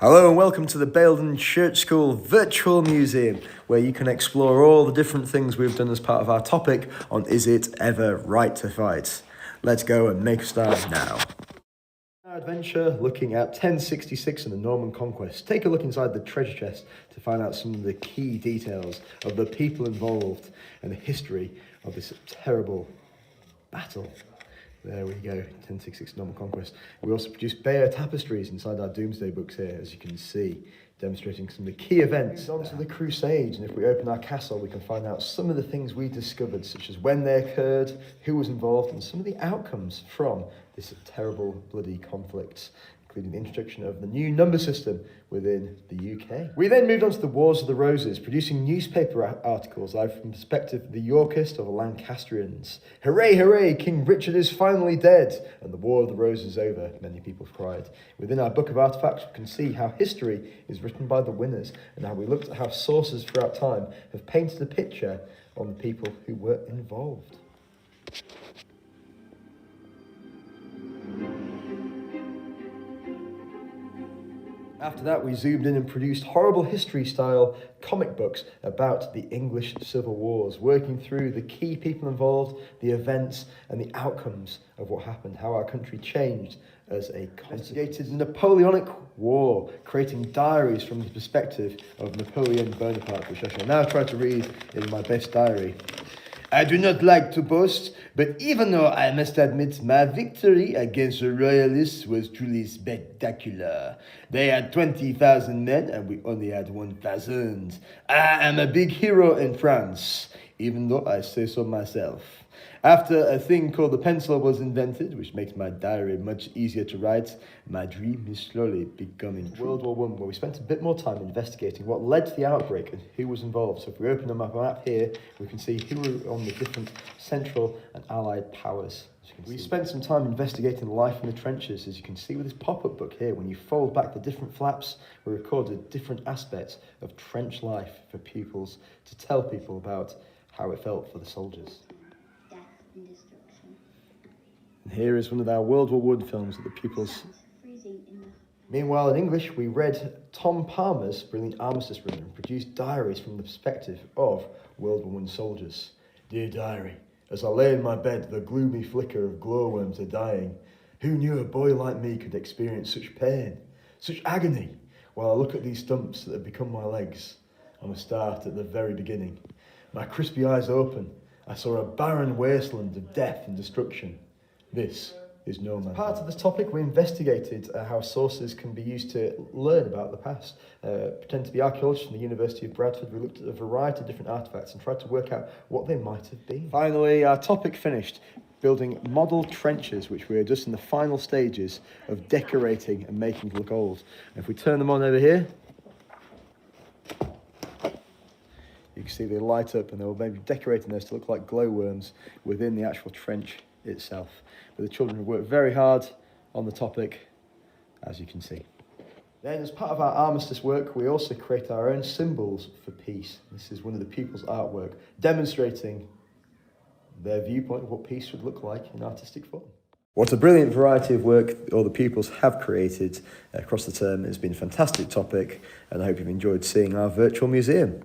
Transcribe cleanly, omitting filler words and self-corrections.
Hello and welcome to the Baildon Church School Virtual Museum, where you can explore all the different things we've done as part of our topic on Is It Ever Right to Fight? Let's go and make a start now. Our adventure looking at 1066 and the Norman Conquest. Take a look inside the treasure chest to find out some of the key details of the people involved and the history of this terrible battle. There we go, 1066 Norman Conquest. We also produced Bayeux tapestries inside our Doomsday books here, as you can see, demonstrating some of the key events. On to the Crusades, and if we open our castle, we can find out some of the things we discovered, such as when they occurred, who was involved, and some of the outcomes from this terrible, bloody conflict, including the introduction of the new number system within the UK. We then moved on to the Wars of the Roses, producing newspaper articles either from the perspective of the Yorkist or the Lancastrians. Hooray, hooray, King Richard is finally dead, and the War of the Roses is over, many people have cried. Within our Book of Artifacts, we can see how history is written by the winners, and how we looked at how sources throughout time have painted a picture on the people who were involved. After that, we zoomed in and produced horrible history-style comic books about the English Civil Wars, working through the key people involved, the events, and the outcomes of what happened, how our country changed as a investigated the Napoleonic War, creating diaries from the perspective of Napoleon Bonaparte, which I shall now try to read in my best diary. I do not like to boast, but even though I must admit my victory against the Royalists was truly spectacular. They had 20,000 men and we only had 1,000. I am a big hero in France, even though I say so myself. After a thing called the pencil was invented, which makes my diary much easier to write, my dream is slowly becoming true. World War I, where we spent a bit more time investigating what led to the outbreak and who was involved. So if we open up our map here, we can see who were on the different central and allied powers. We spent some time investigating life in the trenches, as you can see with this pop-up book here. When you fold back the different flaps, we recorded different aspects of trench life for pupils to tell people about how it felt for the soldiers. And here is one of our World War I films that the pupils... Meanwhile, in English, we read Tom Palmer's brilliant armistice runner and produced diaries from the perspective of World War I soldiers. Dear diary, as I lay in my bed, the gloomy flicker of glowworms are dying. Who knew a boy like me could experience such pain, such agony, while I look at these stumps that have become my legs? I must start at the very beginning. My crispy eyes open. I saw a barren wasteland of death and destruction. This is no man's land. Part of this topic, we investigated how sources can be used to learn about the past. Pretend to be archaeologists from the University of Bradford, we looked at a variety of different artefacts and tried to work out what they might have been. Finally, our topic finished, building model trenches, which we are just in the final stages of decorating and making look old. And if we turn them on over here, you can see they light up, and they'll maybe decorating those to look like glowworms within the actual trench itself. But the children have worked very hard on the topic, as you can see. Then, as part of our armistice work, we also create our own symbols for peace. This is one of the pupils' artwork, demonstrating their viewpoint of what peace should look like in artistic form. What a brilliant variety of work all the pupils have created across the term. It's been a fantastic topic, and I hope you've enjoyed seeing our virtual museum.